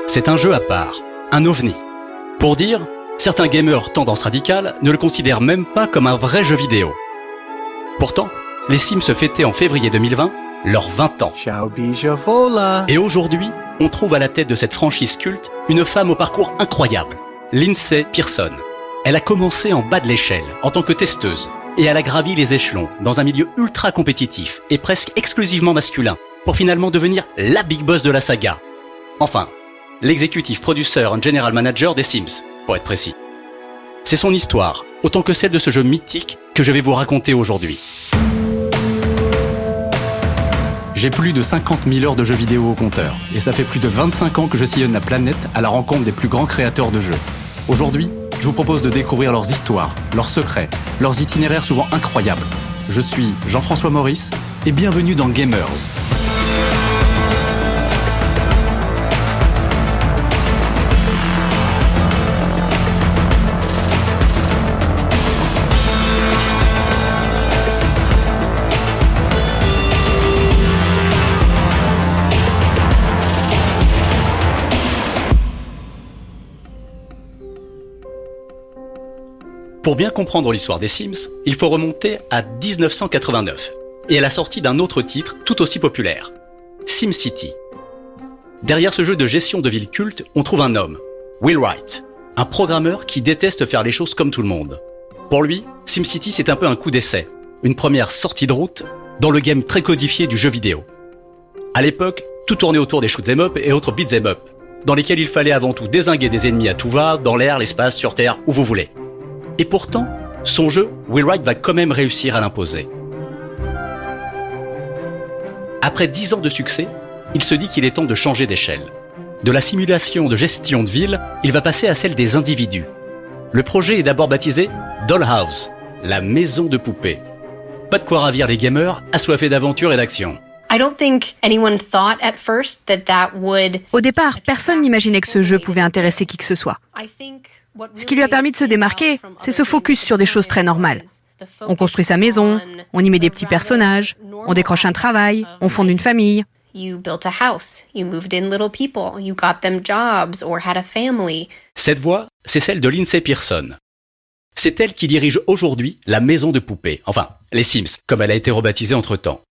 c'est un jeu à part, un ovni. Pour dire, certains gamers tendance radicale ne le considèrent même pas comme un vrai jeu vidéo. Pourtant, les Sims fêtaient en février 2020 leurs 20 ans. Et aujourd'hui, on trouve à la tête de cette franchise culte une femme au parcours incroyable, Lindsay Pearson. Elle a commencé en bas de l'échelle, en tant que testeuse, et elle a gravi les échelons dans un milieu ultra compétitif et presque exclusivement masculin, pour finalement devenir la big boss de la saga. Enfin, l'exécutif producer and general manager des Sims, pour être précis. C'est son histoire, autant que celle de ce jeu mythique, que je vais vous raconter aujourd'hui. J'ai plus de 50 000 heures de jeux vidéo au compteur, et ça fait plus de 25 ans que je sillonne la planète à la rencontre des plus grands créateurs de jeux. Aujourd'hui, je vous propose de découvrir leurs histoires, leurs secrets, leurs itinéraires souvent incroyables. Je suis Jean-François Maurice, et bienvenue dans Gamers. Pour bien comprendre l'histoire des Sims, il faut remonter à 1989 et à la sortie d'un autre titre tout aussi populaire, SimCity. Derrière ce jeu de gestion de ville culte, on trouve un homme, Will Wright, un programmeur qui déteste faire les choses comme tout le monde. Pour lui, SimCity c'est un peu un coup d'essai, une première sortie de route dans le game très codifié du jeu vidéo. À l'époque, tout tournait autour des shoot'em up et autres beat'em up, dans lesquels il fallait avant tout dézinguer des ennemis à tout va, dans l'air, l'espace, sur terre, où vous voulez. Et pourtant, son jeu, Will Wright va quand même réussir à l'imposer. Après 10 ans de succès, il se dit qu'il est temps de changer d'échelle. De la simulation de gestion de ville, il va passer à celle des individus. Le projet est d'abord baptisé Dollhouse, la maison de poupées. Pas de quoi ravir les gamers assoiffés d'aventure et d'action. Au départ, personne n'imaginait que ce jeu pouvait intéresser qui que ce soit. Ce qui lui a permis de se démarquer, c'est ce focus sur des choses très normales. On construit sa maison, on y met des petits personnages, on décroche un travail, on fonde une famille. Cette voix, c'est celle de Lindsay Pearson. C'est elle qui dirige aujourd'hui la maison de poupées, enfin, les Sims, comme elle a été rebaptisée entre-temps.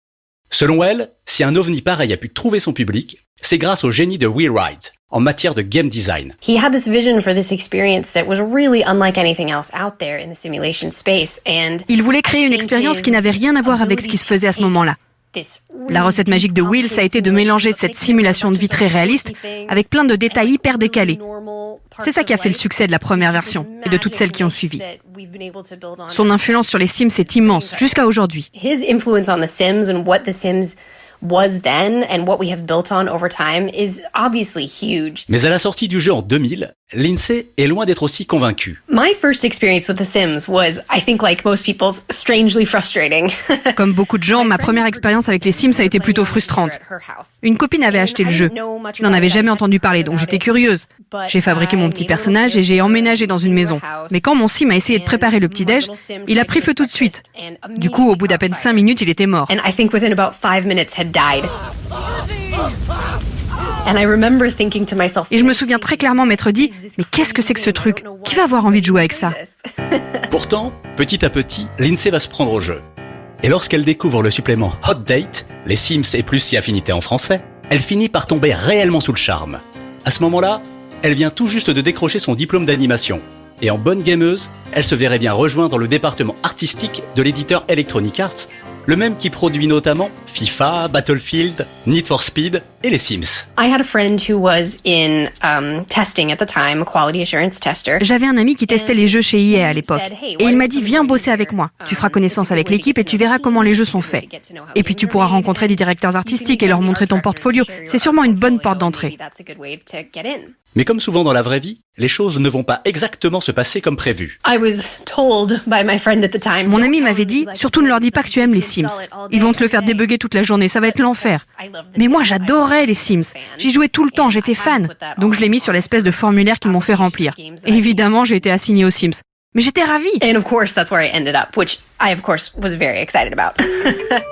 Selon elle, si un ovni pareil a pu trouver son public, c'est grâce au génie de Will Wright en matière de game design. He had this vision for this experience that was really unlike anything else out there in the simulation space, and il voulait créer une expérience qui n'avait rien à voir avec ce qui se faisait à ce moment-là. La recette magique de Will, ça a été de mélanger cette simulation de vie très réaliste avec plein de détails hyper décalés. C'est ça qui a fait le succès de la première version et de toutes celles qui ont suivi. Son influence sur les Sims est immense jusqu'à aujourd'hui. His influence on the Sims and what the Sims was then and what we have built on over time is obviously huge. Mais à la sortie du jeu en 2000, Lindsay est loin d'être aussi convaincue. My first experience with The Sims was, I think like most people's, strangely frustrating. Comme beaucoup de gens, ma première expérience avec les Sims a été plutôt frustrante. Une copine avait acheté le jeu. Je n'en avais jamais entendu parler, donc j'étais curieuse. J'ai fabriqué mon petit personnage et j'ai emménagé dans une maison. Mais quand mon Sim a essayé de préparer le petit-déj, il a pris feu tout de suite. Du coup, au bout d'à peine 5 minutes, il était mort. And I think within about 5 minutes had died. And I remember thinking to myself, et je me souviens très clairement m'être dit, mais qu'est-ce que c'est que ce truc ? Qui va avoir envie de jouer avec ça ? Pourtant, petit à petit, Lindsay va se prendre au jeu. Et lorsqu'elle découvre le supplément Hot Date, les Sims et plus si affinité en français, elle finit par tomber réellement sous le charme. À ce moment-là, elle vient tout juste de décrocher son diplôme d'animation. Et en bonne gameuse, elle se verrait bien rejoindre le département artistique de l'éditeur Electronic Arts, le même qui produit notamment FIFA, Battlefield, Need for Speed et les Sims. I had a friend who was in testing at the time, a quality assurance tester. J'avais un ami qui testait les jeux chez EA à l'époque. Et il m'a dit, viens bosser avec moi. Tu feras connaissance avec l'équipe et tu verras comment les jeux sont faits. Et puis tu pourras rencontrer des directeurs artistiques et leur montrer ton portfolio. C'est sûrement une bonne porte d'entrée. Mais comme souvent dans la vraie vie, les choses ne vont pas exactement se passer comme prévu. Mon ami m'avait dit, surtout ne leur dis pas que tu aimes les Sims. Ils vont te le faire débugger toute la journée, ça va être l'enfer. Mais moi j'adorais les Sims. J'y jouais tout le temps, j'étais fan. Donc je l'ai mis sur l'espèce de formulaire qu'ils m'ont fait remplir. Et évidemment, j'ai été assignée aux Sims. Mais j'étais ravie. And of course, that's where I ended up, which I, of course, was very excited about.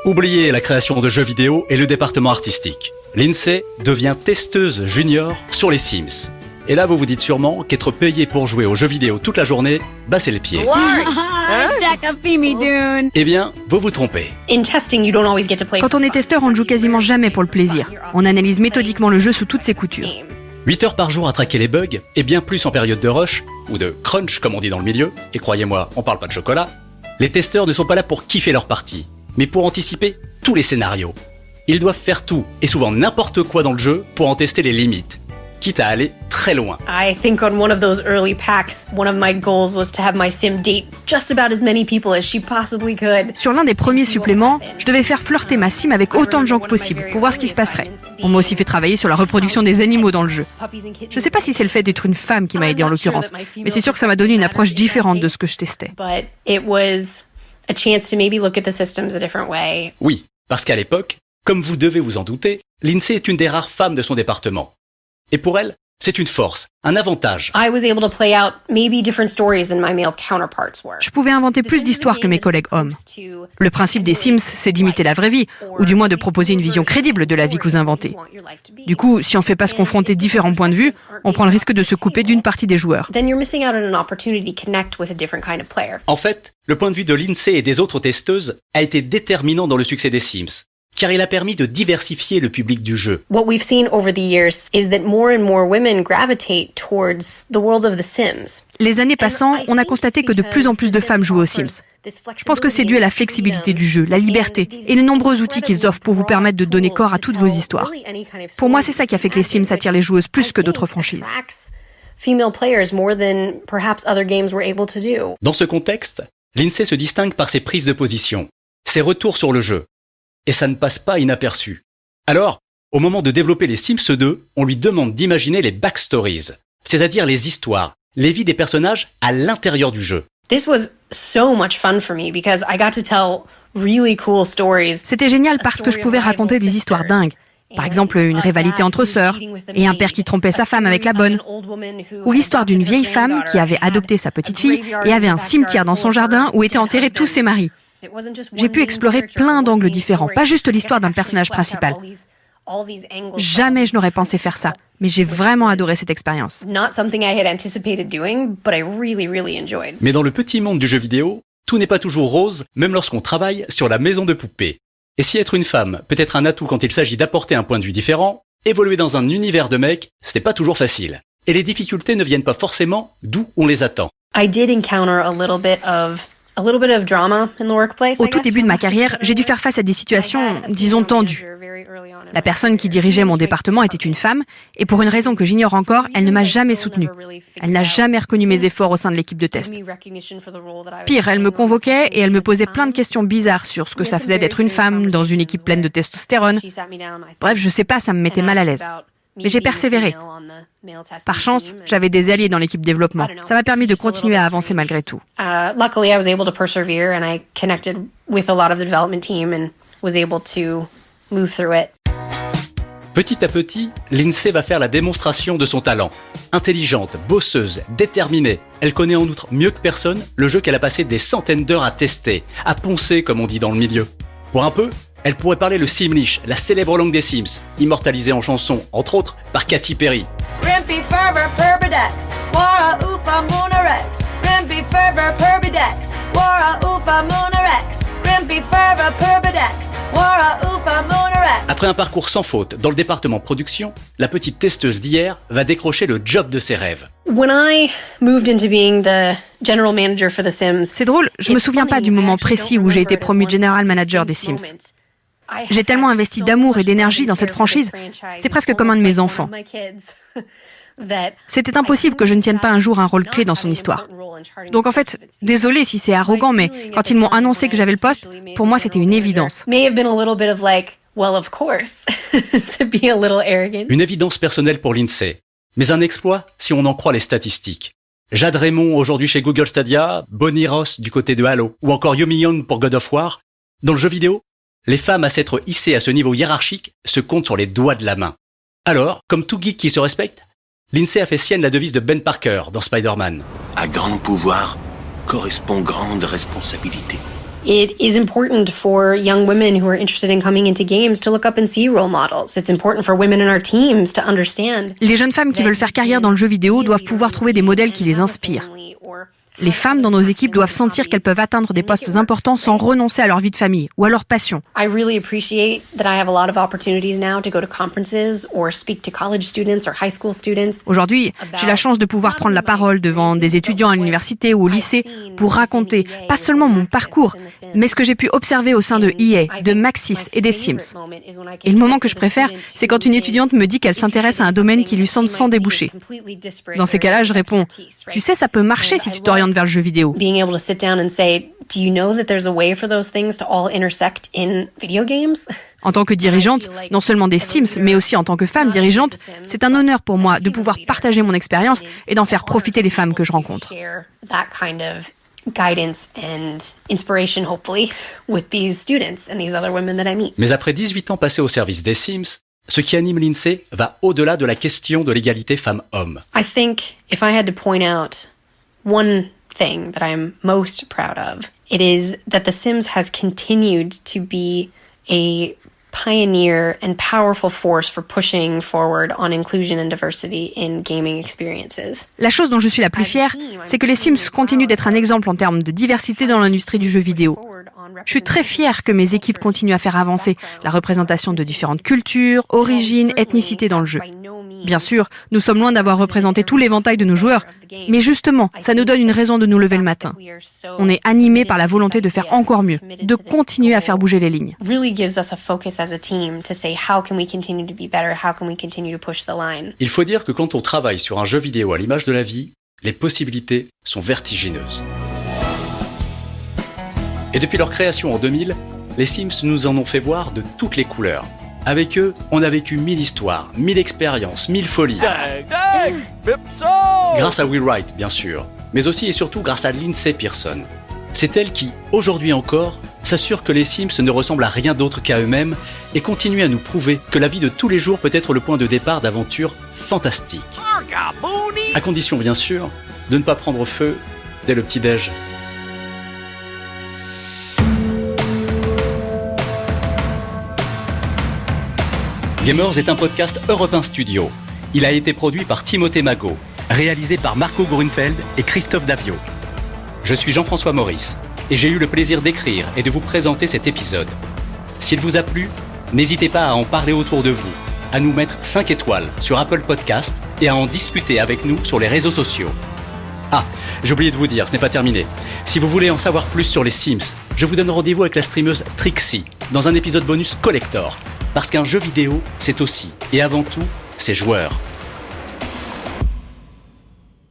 Oubliez la création de jeux vidéo et le département artistique. Lindsay devient testeuse junior sur les Sims. Et là, vous vous dites sûrement qu'être payé pour jouer aux jeux vidéo toute la journée, c'est le pied. Eh bien, vous vous trompez. In testing, you don't always get to play. Quand on est testeur, on ne joue quasiment jamais pour le plaisir. On analyse méthodiquement le jeu sous toutes ses coutures. 8 heures par jour à traquer les bugs, et bien plus en période de rush, ou de crunch comme on dit dans le milieu, et croyez-moi, on parle pas de chocolat, les testeurs ne sont pas là pour kiffer leur partie, mais pour anticiper tous les scénarios. Ils doivent faire tout, et souvent n'importe quoi dans le jeu, pour en tester les limites, quitte à aller très loin. I think on one of those early packs, one of my goals was to have my sim date just about as many people as she possibly could. Sur l'un des premiers suppléments, je devais faire flirter ma sim avec autant de gens que possible pour voir ce qui se passerait. On m'a aussi fait travailler sur la reproduction des animaux dans le jeu. Je sais pas si c'est le fait d'être une femme qui m'a aidé en l'occurrence, mais c'est sûr que ça m'a donné une approche différente de ce que je testais. But it was a chance to maybe look at the systems a different way. Oui, parce qu'à l'époque, comme vous devez vous en douter, Lindsay est une des rares femmes de son département. Et pour elle, c'est une force, un avantage. I was able to play out maybe different stories than my male counterparts were. Je pouvais inventer plus d'histoires que mes collègues hommes. Le principe des Sims, c'est d'imiter la vraie vie, ou du moins de proposer une vision crédible de la vie que vous inventez. Du coup, si on ne fait pas se confronter différents points de vue, on prend le risque de se couper d'une partie des joueurs. Then you're missing out on an opportunity to connect with a different kind of player. En fait, le point de vue de Lindsay et des autres testeuses a été déterminant dans le succès des Sims, car il a permis de diversifier le public du jeu. What we've seen over the years is that more and more women gravitate towards the world of the Sims. Les années passant, on a constaté que de plus en plus de femmes jouent aux Sims. Je pense que c'est dû à la flexibilité du jeu, la liberté et les nombreux outils qu'ils offrent pour vous permettre de donner corps à toutes vos histoires. Pour moi, c'est ça qui a fait que les Sims attirent les joueuses plus que d'autres franchises. Female players more than perhaps other games were able to do. Dans ce contexte, Lindsay se distingue par ses prises de position, ses retours sur le jeu. Et ça ne passe pas inaperçu. Alors, au moment de développer les Sims 2, on lui demande d'imaginer les backstories, c'est-à-dire les histoires, les vies des personnages à l'intérieur du jeu. This was so much fun for me because I got to tell really cool stories. C'était génial parce que je pouvais raconter des histoires dingues. Par exemple, une rivalité entre sœurs, et un père qui trompait sa femme avec la bonne. Ou l'histoire d'une vieille femme qui avait adopté sa petite fille et avait un cimetière dans son jardin où étaient enterrés tous ses maris. J'ai pu explorer plein d'angles différents, pas juste l'histoire d'un personnage principal. Jamais je n'aurais pensé faire ça, mais j'ai vraiment adoré cette expérience. Mais dans le petit monde du jeu vidéo, tout n'est pas toujours rose, même lorsqu'on travaille sur la maison de poupée. Et si être une femme peut être un atout quand il s'agit d'apporter un point de vue différent, évoluer dans un univers de mecs, ce n'est pas toujours facile. Et les difficultés ne viennent pas forcément d'où on les attend. I did encounter a little bit of drama in the workplace. Au tout début de ma carrière, j'ai dû faire face à des situations, disons, tendues. La personne qui dirigeait mon département était une femme, et pour une raison que j'ignore encore, elle ne m'a jamais soutenue. Elle n'a jamais reconnu mes efforts au sein de l'équipe de test. Pire, elle me convoquait et elle me posait plein de questions bizarres sur ce que ça faisait d'être une femme dans une équipe pleine de testostérone. Bref, je sais pas, ça me mettait mal à l'aise. Mais j'ai persévéré. Par chance, j'avais des alliés dans l'équipe développement. Ça m'a permis de continuer à avancer malgré tout. Luckily, I was able to persevere and I connected with a lot of the development team and was able to move through it. Petit à petit, Lindsay va faire la démonstration de son talent. Intelligente, bosseuse, déterminée, elle connaît en outre mieux que personne le jeu qu'elle a passé des centaines d'heures à tester, à poncer comme on dit dans le milieu. Pour un peu, elle pourrait parler le Simlish, la célèbre langue des Sims, immortalisée en chanson, entre autres, par Katy Perry. Rimpy fervor perbidex, wara ufa moonarex. Rimpy fervor perbidex, wara ufa moonarex. Rimpy fervor perbidex, wara ufa moonarex. Après un parcours sans faute dans le département production, la petite testeuse d'hier va décrocher le job de ses rêves. When I moved into being the general manager for the Sims, C'est drôle, je me souviens pas du moment précis où j'ai été promue general manager des Sims. J'ai tellement investi d'amour et d'énergie dans cette franchise, c'est presque comme un de mes enfants. C'était impossible que je ne tienne pas un jour un rôle clé dans son histoire. Donc en fait, désolé si c'est arrogant, mais quand ils m'ont annoncé que j'avais le poste, pour moi c'était une évidence. may have been a little bit of like, well, of course, to be a little arrogant. Une évidence personnelle pour Lindsay, mais un exploit si on en croit les statistiques. Jade Raymond aujourd'hui chez Google Stadia, Bonnie Ross du côté de Halo, ou encore Yumi Young pour God of War. Dans le jeu vidéo, les femmes à s'être hissées à ce niveau hiérarchique se comptent sur les doigts de la main. Alors, comme tout geek qui se respecte, Lindsay a fait sienne la devise de Ben Parker dans Spider-Man. À grand pouvoir, correspond grande responsabilité. It is important for young women who are interested in coming into games to look up and see role models. It's important for women in our teams to understand. Les jeunes femmes qui veulent faire carrière dans le jeu vidéo doivent pouvoir trouver des modèles qui les inspirent. Les femmes dans nos équipes doivent sentir qu'elles peuvent atteindre des postes importants sans renoncer à leur vie de famille ou à leur passion. I really appreciate that I have a lot of opportunities now to go to conferences or speak to college students or high school students. Aujourd'hui, j'ai la chance de pouvoir prendre la parole devant des étudiants à l'université ou au lycée pour raconter pas seulement mon parcours, mais ce que j'ai pu observer au sein de EA, de Maxis et des Sims. Et le moment que je préfère, c'est quand une étudiante me dit qu'elle s'intéresse à un domaine qui lui semble sans débouché. Dans ces cas-là, je réponds « Tu sais, ça peut marcher si tu t'orientes vers le jeu vidéo. » Being able to sit down and say, do you know that there's a way for those things to all intersect in video games? En tant que dirigeante, non seulement des Sims, mais aussi en tant que femme dirigeante, c'est un honneur pour moi de pouvoir partager mon expérience et d'en faire profiter les femmes que je rencontre. That kind of guidance and inspiration, hopefully, with these students and these other women that I meet. Mais après 18 ans passés au service des Sims, ce qui anime l'INSEE va au-delà de la question de l'égalité femmes-hommes. I think if I had to point out one thing that I'm most proud of, it is that The Sims has continued to be a pioneer and powerful force for pushing forward on inclusion and diversity in gaming experiences. La chose dont je suis la plus fière, c'est que les Sims continuent d'être un exemple en termes de diversité dans l'industrie du jeu vidéo. Je suis très fière que mes équipes continuent à faire avancer la représentation de différentes cultures, origines, ethnicités dans le jeu. Bien sûr, nous sommes loin d'avoir représenté tout l'éventail de nos joueurs, mais justement, ça nous donne une raison de nous lever le matin. On est animés par la volonté de faire encore mieux, de continuer à faire bouger les lignes. Il faut dire que quand on travaille sur un jeu vidéo à l'image de la vie, les possibilités sont vertigineuses. Et depuis leur création en 2000, les Sims nous en ont fait voir de toutes les couleurs. Avec eux, on a vécu 1000 histoires, 1000 expériences, 1000 folies. Grâce à Will Wright, bien sûr, mais aussi et surtout grâce à Lindsay Pearson. C'est elle qui, aujourd'hui encore, s'assure que les Sims ne ressemblent à rien d'autre qu'à eux-mêmes et continue à nous prouver que la vie de tous les jours peut être le point de départ d'aventures fantastiques. À condition, bien sûr, de ne pas prendre feu dès le petit-déj. Gamers est un podcast Europe 1 Studio. Il a été produit par Timothée Magot, réalisé par Marco Grunfeld et Christophe Davio. Je suis Jean-François Maurice et j'ai eu le plaisir d'écrire et de vous présenter cet épisode. S'il vous a plu, n'hésitez pas à en parler autour de vous, à nous mettre 5 étoiles sur Apple Podcast et à en discuter avec nous sur les réseaux sociaux. Ah, j'ai oublié de vous dire, ce n'est pas terminé. Si vous voulez en savoir plus sur les Sims, je vous donne rendez-vous avec la streameuse Trixie dans un épisode bonus collector. Parce qu'un jeu vidéo, c'est aussi, et avant tout, ses joueurs.